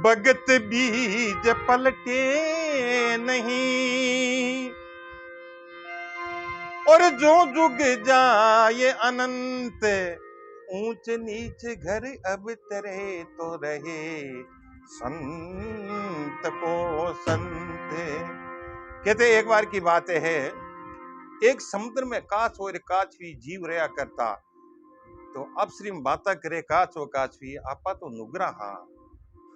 भगत बीज पलटे नहीं, और जो जुग जाए अनंत, ऊंच नीच घर अब तरे तो रहे संत को संत। कहते एक बार की बात है, एक समुद्र में काछ और काछवी जीव रहा करता। तो अपश्री बाता करे काछ और काछवी, आपा तो नुगरा हाँ,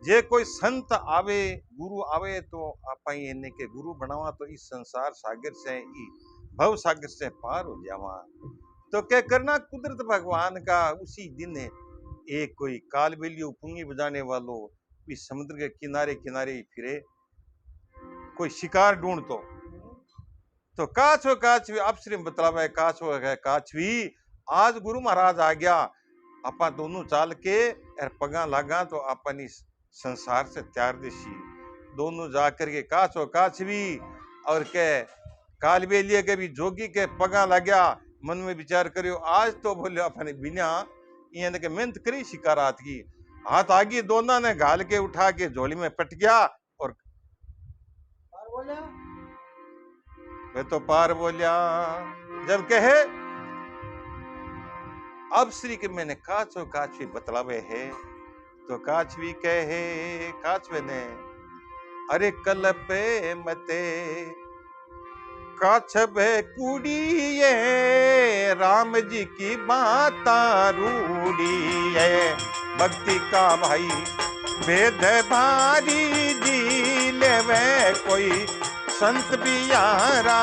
जे कोई संत आवे गुरु आवे तो आपा इन्हें के गुरु बनावा, तो इस संसार सागर से भव सागर से पार हो जावा। तो क्या करना, कुदरत भगवान का उसी दिन एक कोई कालबेलियो पुंगी बजाने वालों इस समुद्र के किनारे किनारे फिरे, कोई शिकार ढूंढतो। तो काछो काछवी अपश्री बतलावे, काछो है काछवी आज गुरु महाराज आ गया, आपा दोनों चाल के और पगा लगा तो अपन इस संसार से त्यार देशी। दोनों जाकर के काछो काछवी और के कालबेलिया के भी जोगी के पगा लग्या, मन में विचार करियो आज तो बोले अपने बिना इन्हें के मेहनत करी शिकारात की। हाथ आगे दोनों ने घाल के उठा के झोली में पट गया और पार बोलिया, वे तो पार बोलिया। जब कहे अब श्री के मैंने काछो काछवी बतलावे है, तो काछवी कहे काछवे ने, अरे कलपे मते काछबे कुड़ी है, राम जी की बाता रूड़ी है। भक्ति का भाई भेद भारी जी लेवे कोई संत बियारा।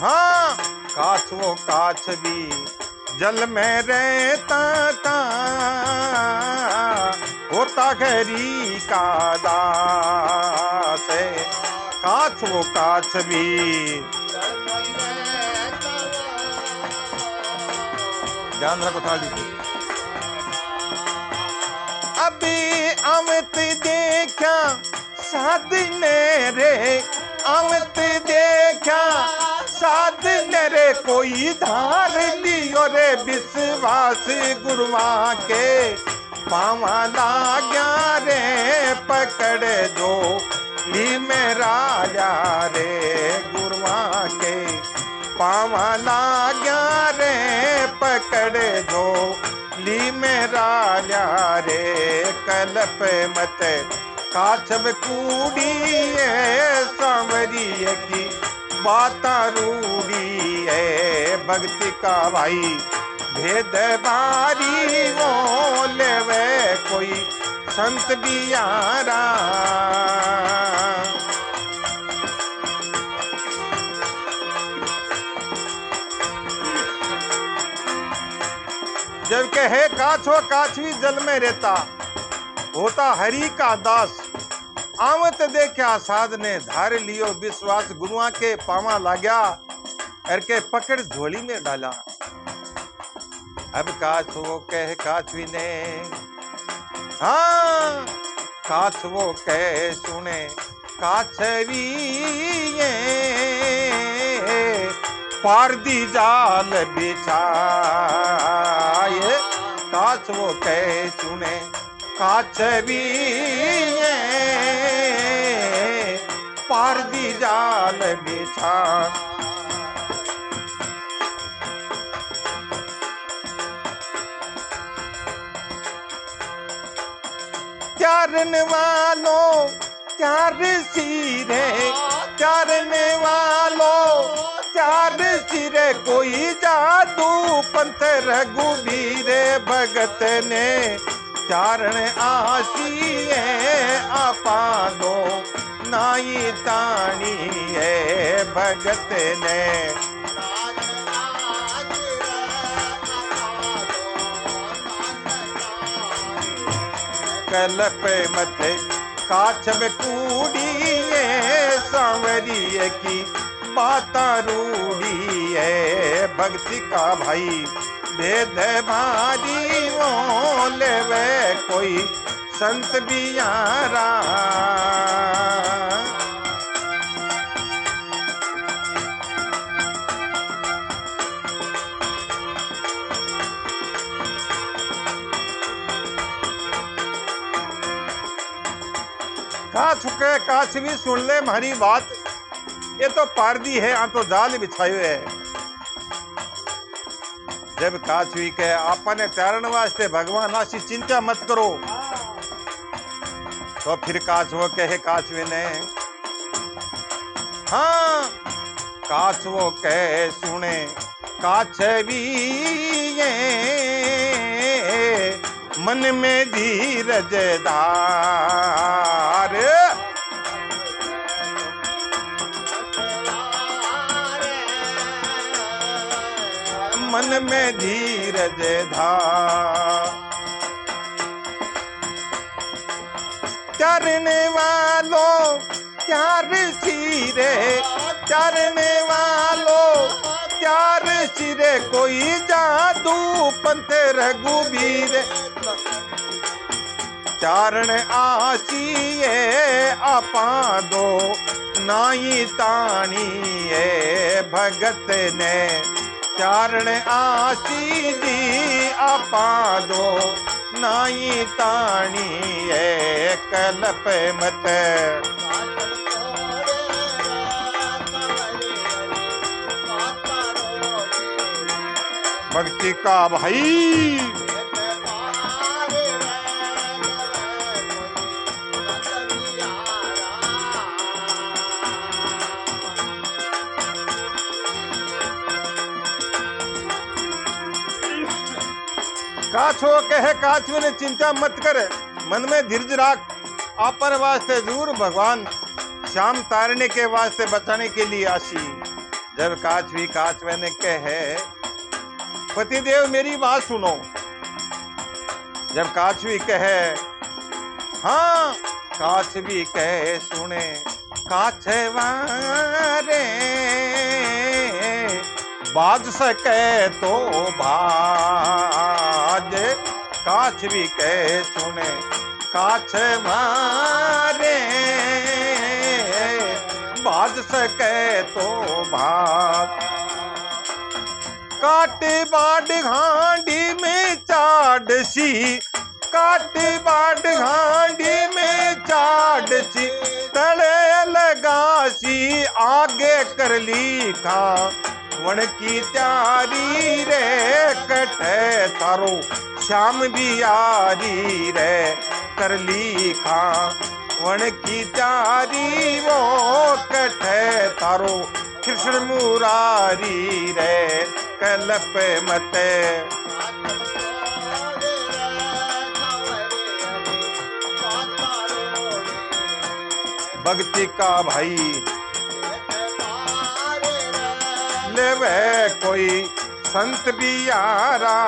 हाँ काछ वो काछ भी जल में रहता था, होता घरी का दास है। काछ वो काछ भी ध्यान रखो थाली को। अभी अमित देखा साधने रे, अमित देखा साधने रे, कोई धार लियो रे विश्वास गुरुआ के पावा लाग्या रे, पकड़ जो ली मेरा रे गुरुआ के पावा लाग्या रे, पकड़ जो ली मेरा रे। कलप मत काछब कूड़ी है, सांवरी की बाता रूड़ी है। भक्ति का भाई भेद बारी वो लेवे कोई संत बियारा। जब कहे काछो काछवी जल में रहता, होता हरि का दास। आमत देखा साधने धार लियो विश्वास, गुरुआ के पावा लाग्या और के पकड़ झोली में डाला। अब काछो कह काछवी ने, हाँ काछवो कह सुने काछवी पार दी जाल बिछाए। काछवो कह सुने काछवी पार दी जाल बिछा। त्यारने वालों त्यार सिरे, त्यारने वालों त्यार सिरे, कोई जादू पंथ रघुवीरे भगत ने चारण आसी है। आपा दो नाई तानी है भगत ने, कलप मत काछब कूड़ी है, सांवरी की बाता रूड़ी है। भक्ति का भाई भेद भारी वो लेवे कोई संत बियारा। काछ भी सुन ले मारी बात, ये तो पारदी है, आ तो जाल बिछायो है। जब काछ भी कहे आपने तैरण वास्ते भगवान आशी चिंता मत करो, तो फिर काछ वो कहे काछवे ने, हाँ काछ वो कहे सुने काछवी ये मन में धीरज धार। मन में धीरज धार। चरने वालों चार सिरे, चरने वालों चार सिरे, कोई जादू पंथ रघुबीर। चारण आसिए आपा दो नाई ताणिए भगत ने। चारण आसी दी आपा दो नाई ताणिए कलप मत। भक्ति का भाई काछो कहे काछवे ने चिंता मत कर, मन में धीरज राख। आपन वास्ते जरूर भगवान श्याम तारने के वास्ते बचाने के लिए आशी। जब काछवी काछवे ने कहे पतिदेव मेरी बात सुनो। जब काछवी कहे हाँ, काछवी कहे सुने काछवारे, बाज सके तो भाज। काछवी कहे सुने काछवारे, बाज सके तो भाज। काट बाड घांडी में चाडसी, काट बाड घांडी में चाडसी, तले लगासी आगे कर ली खा वन की त्यारी रे। कटे थारो श्याम बियारी रे, कर ली खा वन की त्यारी वो। कटे थारो कृष्ण मुरारी रे, कलप मत। भक्ति का भाई लेवे कोई संत बियारा।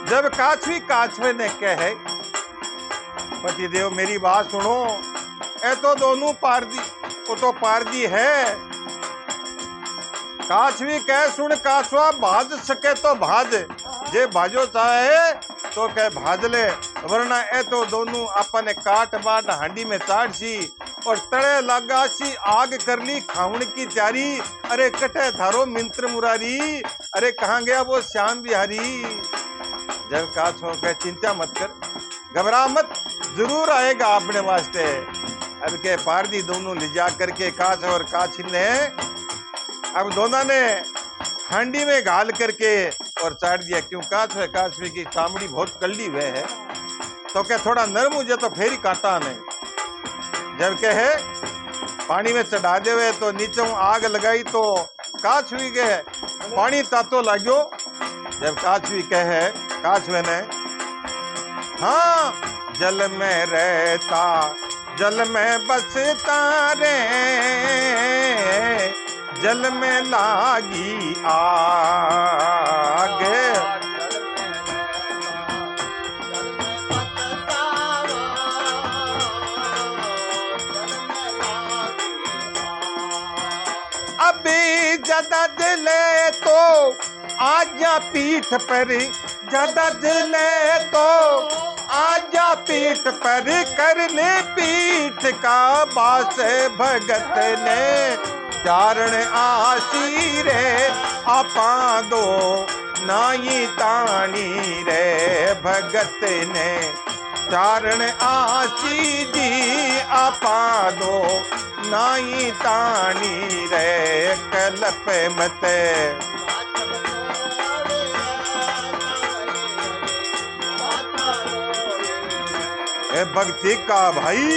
जब काछवी काछवे ने कहे पतिदेव मेरी बात सुनो, ए तो दोनों पारदी, वो तो पारदी है। काछवी कह सुन काछवा भाज सके तो भाज, जे भाजो चाहे तो कह भाज ले, वरना ए तो दोनों अपने काट बाट हांडी में चाड़सी और तड़े लगासी आग कर ली खाउन की तैयारी। अरे कटे थारो मिंत्र मुरारी, अरे कहाँ गया वो श्याम बिहारी। जब काछो कहे चिंता मत कर, घबरा मत, जरूर आएगा अपने वास्ते। अब के पारदी दोनों ले जा करके काछ और काछी ने अब दोनों ने हांडी में घाल करके और चाट दिया। क्यों काछ है काछवी की चामड़ी बहुत कल्ली हुए है, तो क्या थोड़ा नरम हो जाए तो फेर ही काटा नहीं। जब कहे पानी में चढ़ा देवे तो नीचे आग लगाई तो काछवी के पानी तातो लाग्यो। जब काछवी कहे काछवे ने हाँ, जल में रहता जल में बसता रे, जल में लागी आग। अभी ज्यादा जले तो आजा पीठ पर, ज्यादा जले तो आजा पीठ पर, कर ले पीठ का बास भगत ने। चारण आसी रे आपा दो नाई तानी रे भगत ने। चारण आसी जी आपा दो नाई तानी रे कलप मत। भक्ति का भाई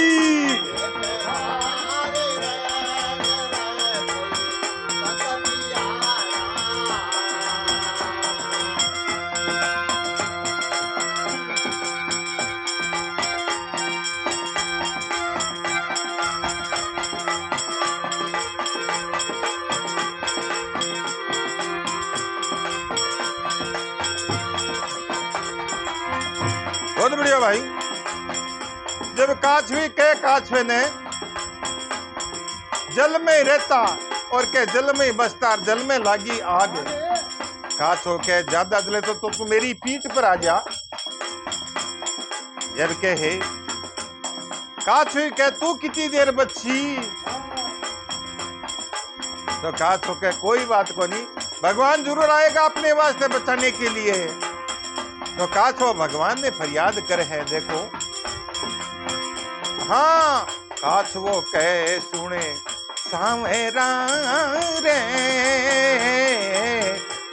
बहुत बढ़िया भाई। जब काछवी के काछवे ने जल में रहता और के जल में बसता, जल में लागी आग। काछो के ज्यादा जले तो तू मेरी पीठ पर आ जा। जब कहे काछवी के तू कितनी देर बची, तो काछो के कोई बात को नहीं, भगवान जरूर आएगा अपने वास्ते बचाने के लिए। तो काछो भगवान ने फरियाद कर है। देखो हाँ काछवो कह सुने सावेरा रे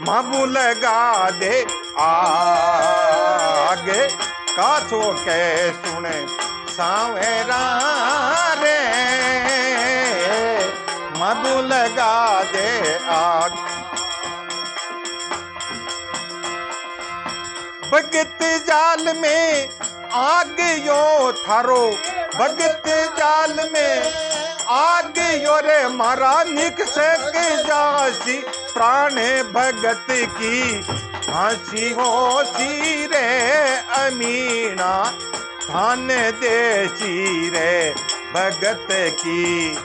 मामू लगा दे आगे। काछवो कह सुने सावेरा रे मामू लगा दे आग। भगत जाल में आग यो थारो, भगत जाल में आग यो रे मारा निक सक जासी। प्राण भगत की हंसी होसी रे अमीना, धान देसी रे भगत की।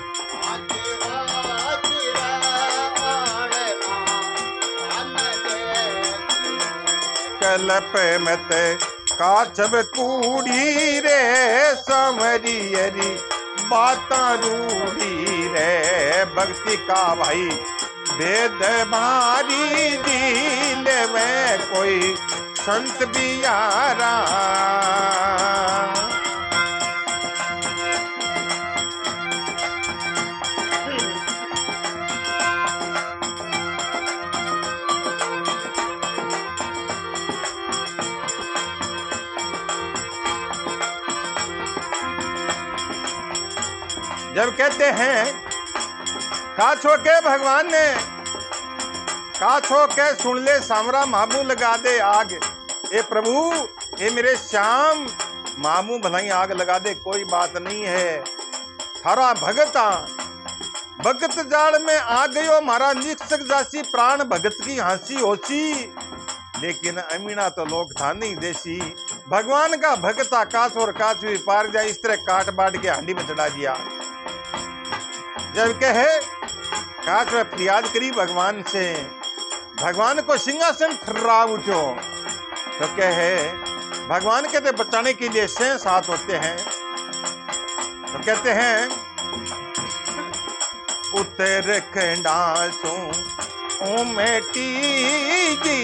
कलप मत काछव कूड़ी रे समरियरी बाता रूढ़ी रे। भक्ति का भाई वेद भारी दिल में कोई संत बियारा। जब कहते हैं काछो के भगवान ने, काछो के सुन ले सामरा मामू लगा दे आग। ए प्रभु ए मेरे श्याम मामू भलाई आग लगा दे, कोई बात नहीं है। थारा भगता भगत जाड़ में आ गयो मारा निक्षक जासी, प्राण भगत की हंसी होसी। लेकिन अमीना तो लोग था नहीं देसी। भगवान का भगता काछ और काछवी पार जाए, इस तरह काट बांट के हांडी में चढ़ा दिया। जब कहे काछ में फरियाद करी भगवान से, भगवान को सिंहासन ठर्रा उठो। तो कहे भगवान कहते बचाने के लिए 6 साथ होते हैं। तो कहते हैं उतर खंडासो ओ मेटी जी,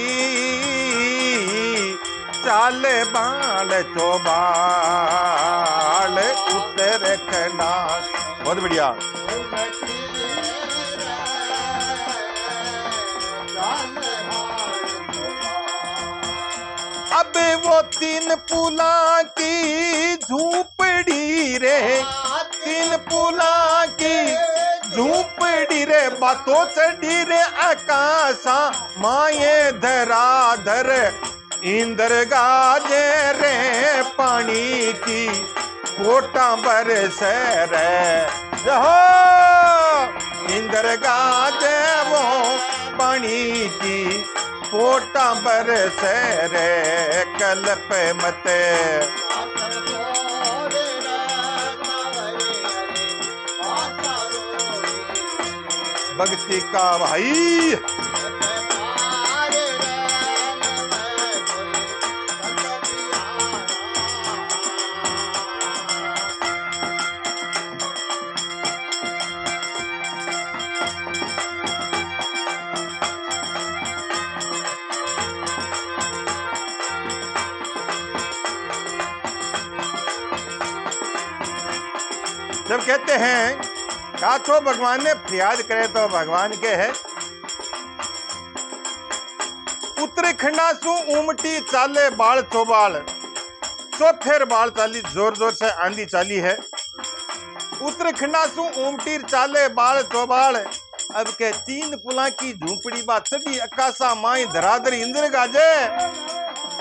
चाल बाल चोबाल उतर खंडास। बहुत बढ़िया। अब वो 3 पुला की झूपड़ी रे, 3 पुला की झूपड़ी रे, बातों चढ़ी रे आकाशा माये धराधर। इंद्र गाजे रे पानी की कोटा बरस रे, इंद्र गाजे पोटा बरसे रे कल्प मते भक्ति का भाई जब कहते हैं काछो भगवान ने फरियाद करे तो भगवान के है उत्तराखंडा सु उमटी चाले बाल चौबाल चौफेर बाल चाली जोर जोर से आंधी चाली है उत्तराखंडा सु उमटी चाले बाल चौबाल अब के 3 पुला की झूपड़ी बा चढ़ी अकाशा माई धराधर इंद्र गाजे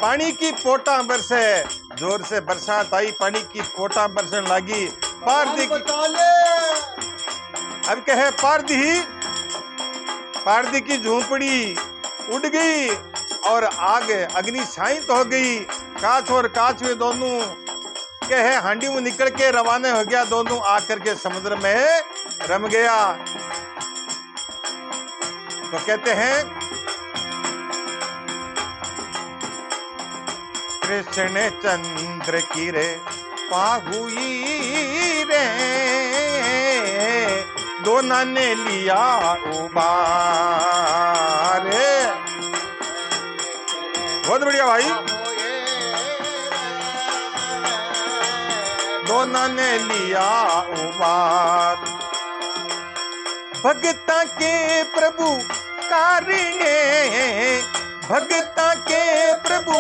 पानी की पोटा बरसे जोर से बरसात आई पानी की पोटा बरसने लगी पारदी अब कहे पारदी की झोंपड़ी उड़ गई और आग अग्नि शांत हो गई काछ और काछ में दोनों कहे हांडी में निकल के रवाना हो गया दोनों आकर के समुद्र में रम गया तो कहते हैं कृष्ण चंद्र की रे पाहुई रे दोनों ने लिया उबारे बहुत बढ़िया भाई दोनों ने लिया उबार भगता के प्रभु कारिणे भगता के प्रभु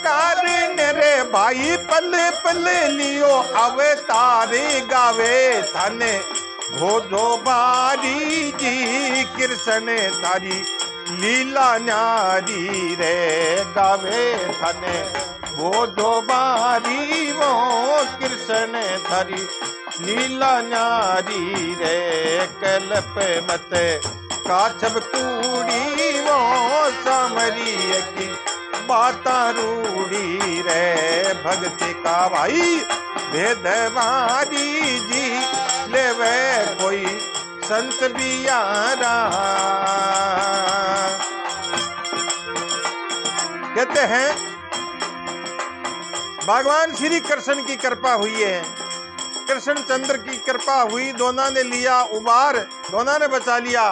कारण रे भाई पल पल लियो अवतारे गावे थाने भोजो बारी जी कृष्ण तारी लीला न्यारी रे गावे थाने भोजो बारी वो कृष्ण तारी लीला न्यारी रे कल्प मत काछब कूड़ी वो सामरी की बाता रूड़ी रे भक्ति का भाई भेदवारी जी लेवे कोई संत बियारा कहते हैं भगवान श्री कृष्ण की कृपा हुई है कृष्ण चंद्र की कृपा हुई दोनों ने लिया उबार दोनों ने बचा लिया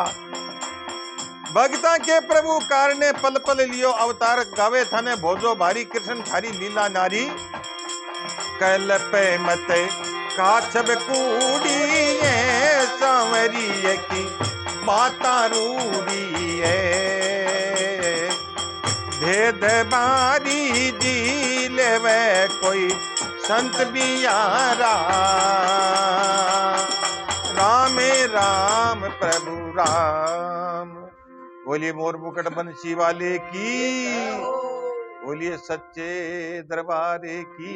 भगता के प्रभु कार ने पल पल लियो अवतार गावे थाने भोजो भारी कृष्ण थारी लीला नारी कल्प मत काछब कूड़ी सांवरी की माता रूड़ी भेद बारी जी लेवे कोई संत बियारा राम राम प्रभु राम बोलिए मोर मुकुट बंसी वाले की बोलिए सच्चे दरबारे की